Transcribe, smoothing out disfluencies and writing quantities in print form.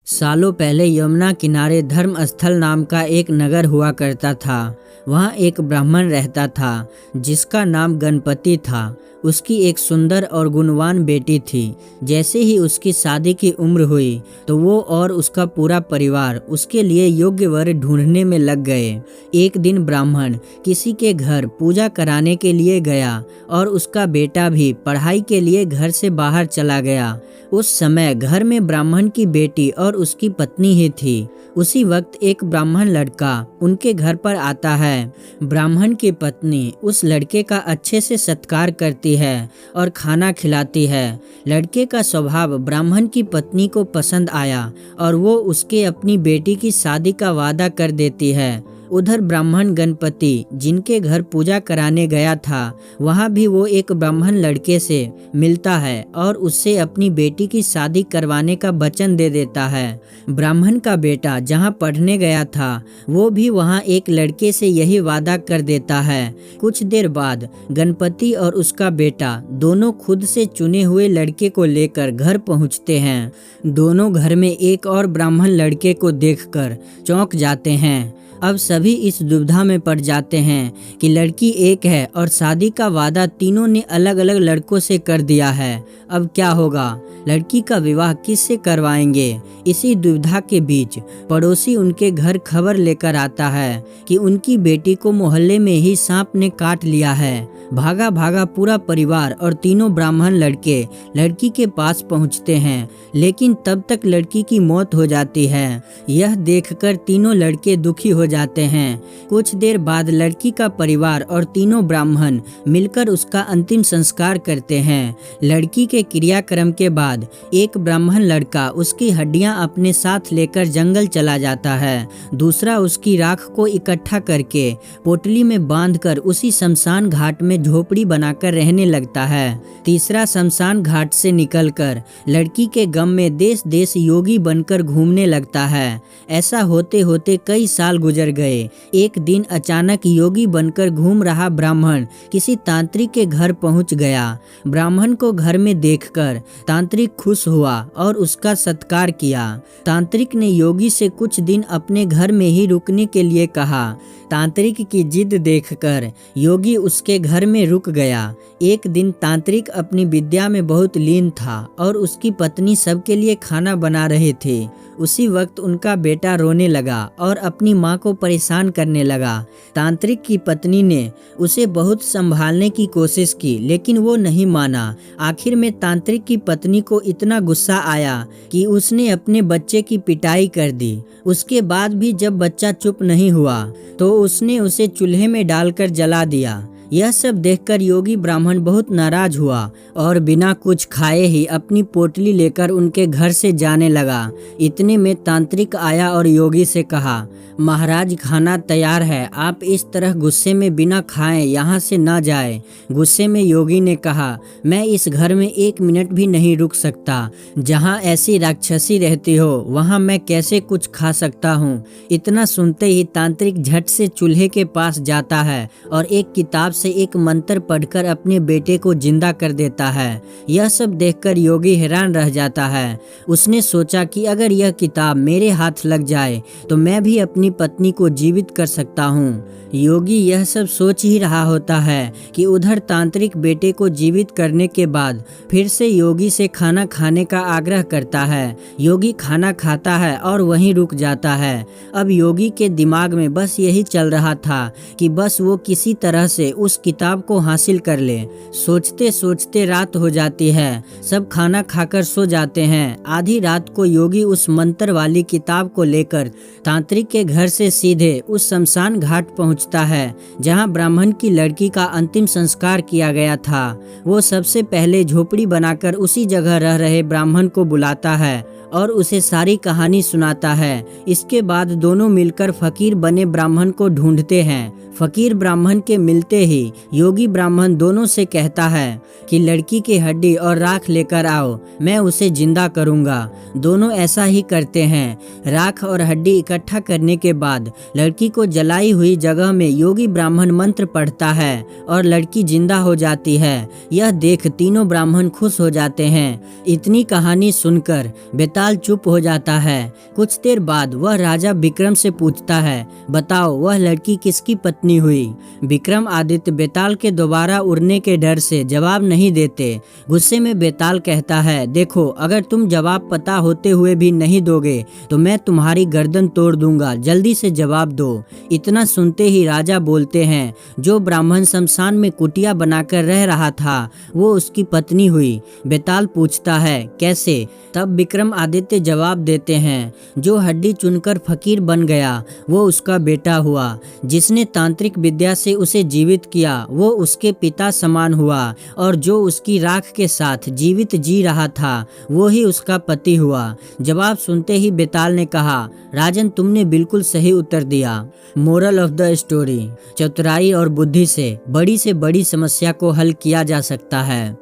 सालों पहले यमुना किनारे धर्म स्थल नाम का एक नगर हुआ करता था। वहाँ एक ब्राह्मण रहता था जिसका नाम गणपति था। उसकी एक सुंदर और गुणवान बेटी थी। जैसे ही उसकी शादी की उम्र हुई तो वो और उसका पूरा परिवार उसके लिए योग्य वर ढूंढने में लग गए। एक दिन ब्राह्मण किसी के घर पूजा कराने के लिए गया और उसका बेटा भी पढ़ाई के लिए घर से बाहर चला गया। उस समय घर में ब्राह्मण की बेटी और उसकी पत्नी ही थी। उसी वक्त एक ब्राह्मण लड़का उनके घर पर आता है। ब्राह्मण की पत्नी उस लड़के का अच्छे से सत्कार करती है और खाना खिलाती है। लड़के का स्वभाव ब्राह्मण की पत्नी को पसंद आया और वो उसके अपनी बेटी की शादी का वादा कर देती है। उधर ब्राह्मण गणपति जिनके घर पूजा कराने गया था, वहाँ भी वो एक ब्राह्मण लड़के से मिलता है और उससे अपनी बेटी की शादी करवाने का वचन दे देता है। ब्राह्मण का बेटा जहाँ पढ़ने गया था वो भी वहाँ एक लड़के से यही वादा कर देता है। कुछ देर बाद गणपति और उसका बेटा दोनों खुद से चुने हुए लड़के को लेकर घर पहुँचते हैं। दोनों घर में एक और ब्राह्मण लड़के को देखकर चौंक जाते हैं। अब सभी इस दुविधा में पड़ जाते हैं कि लड़की एक है और शादी का वादा तीनों ने अलग अलग लड़कों से कर दिया है। अब क्या होगा? लड़की का विवाह किससे करवाएंगे? इसी दुविधा के बीच पड़ोसी उनके घर खबर लेकर आता है कि उनकी बेटी को मोहल्ले में ही सांप ने काट लिया है। भागा भागा पूरा परिवार और तीनों ब्राह्मण लड़के लड़की के पास पहुंचते हैं, लेकिन तब तक लड़की की मौत हो जाती है। यह देखकर तीनों लड़के दुखी हो जाते हैं। कुछ देर बाद लड़की का परिवार और तीनों ब्राह्मण मिलकर उसका अंतिम संस्कार करते हैं। लड़की के क्रियाक्रम के बाद एक ब्राह्मण लड़का उसकी हड्डियां अपने साथ लेकर जंगल चला जाता है। दूसरा उसकी राख को इकट्ठा करके पोटली में बांधकर उसी शमशान घाट में झोपड़ी बनाकर रहने लगता है। तीसरा शमशान घाट से निकलकर लड़की के गम में देश देश योगी बनकर घूमने लगता है। ऐसा होते होते कई साल गुजर गए। एक दिन अचानक योगी बनकर घूम रहा ब्राह्मण किसी तांत्रिक के घर पहुंच गया। ब्राह्मण को घर में देखकर तांत्रिक खुश हुआ और उसका सत्कार किया। तांत्रिक ने योगी से कुछ दिन अपने घर में ही रुकने के लिए कहा। तांत्रिक की जिद देखकर योगी उसके घर में रुक गया। एक दिन तांत्रिक अपनी विद्या में बहुत लीन था और उसकी पत्नी सबके लिए खाना बना रहे थे। उसी वक्त उनका बेटा रोने लगा और अपनी माँ को परेशान करने लगा। तांत्रिक की पत्नी ने उसे बहुत संभालने की कोशिश की, लेकिन वो नहीं माना। आखिर में तांत्रिक की पत्नी को इतना गुस्सा आया कि उसने अपने बच्चे की पिटाई कर दी। उसके बाद भी जब बच्चा चुप नहीं हुआ तो उसने उसे चूल्हे में डालकर जला दिया। यह सब देखकर योगी ब्राह्मण बहुत नाराज हुआ और बिना कुछ खाए ही अपनी पोटली लेकर उनके घर से जाने लगा। इतने में तांत्रिक आया और योगी से कहा, महाराज खाना तैयार है, आप इस तरह गुस्से में बिना खाए यहाँ से न जाए। गुस्से में योगी ने कहा, मैं इस घर में एक मिनट भी नहीं रुक सकता। जहाँ ऐसी राक्षसी रहती हो वहाँ मैं कैसे कुछ खा सकता हूँ। इतना सुनते ही तांत्रिक झट से चूल्हे के पास जाता है और एक किताब से एक मंत्र पढ़कर अपने बेटे को जिंदा कर देता है। यह सब देखकर योगी हैरान रह जाता है। उसने सोचा कि अगर यह किताब मेरे हाथ लग जाए तो मैं भी अपनी पत्नी को जीवित कर सकता हूँ। योगी यह सब सोच ही रहा होता है कि उधर तांत्रिक बेटे को जीवित करने के बाद फिर से योगी से खाना खाने का आग्रह करता है। योगी खाना खाता है और वहीं रुक जाता है। अब योगी के दिमाग में बस यही चल रहा था कि बस वो किसी तरह से उस किताब को हासिल कर ले। सोचते सोचते रात हो जाती है। सब खाना खाकर सो जाते हैं। आधी रात को योगी उस मंत्र वाली किताब को लेकर तांत्रिक के घर से सीधे उस शमशान घाट पहुंचता है जहां ब्राह्मण की लड़की का अंतिम संस्कार किया गया था। वो सबसे पहले झोपड़ी बनाकर उसी जगह रह रहे ब्राह्मण को बुलाता है और उसे सारी कहानी सुनाता है। इसके बाद दोनों मिलकर फकीर बने ब्राह्मण को ढूंढते हैं। फकीर ब्राह्मण के मिलते ही योगी ब्राह्मण दोनों से कहता है कि लड़की की हड्डी और राख लेकर आओ, मैं उसे जिंदा करूंगा। दोनों ऐसा ही करते हैं। राख और हड्डी इकट्ठा करने के बाद लड़की को जलाई हुई जगह में योगी ब्राह्मण मंत्र पढ़ता है और लड़की जिंदा हो जाती है। यह देख तीनों ब्राह्मण खुश हो जाते हैं। इतनी कहानी सुनकर बेताल चुप हो जाता है। कुछ देर बाद वह राजा विक्रम से पूछता है, बताओ वह लड़की किसकी पत्नी हुई। विक्रम आदित्य बेताल के दोबारा उड़ने के डर से जवाब नहीं देते। गुस्से में बेताल कहता है, देखो अगर तुम जवाब पता होते हुए भी नहीं दोगे तो मैं तुम्हारी गर्दन तोड़ दूंगा, जल्दी से जवाब दो। इतना सुनते ही राजा बोलते हैं, जो ब्राह्मण शमशान में कुटिया बनाकर रह रहा था वो उसकी पत्नी हुई। बेताल पूछता है, कैसे? तब विक्रम आदित्य जवाब देते हैं, जो हड्डी चुनकर फकीर बन गया वो उसका बेटा हुआ, जिसने तांत्रिक विद्या से उसे जीवित किया वो उसके पिता समान हुआ, और जो उसकी राख के साथ जीवित जी रहा था वो ही उसका पति हुआ। जवाब सुनते ही बेताल ने कहा, राजन तुमने बिल्कुल सही उत्तर दिया। मोरल ऑफ द स्टोरी, चतुराई और बुद्धि से बड़ी समस्या को हल किया जा सकता है।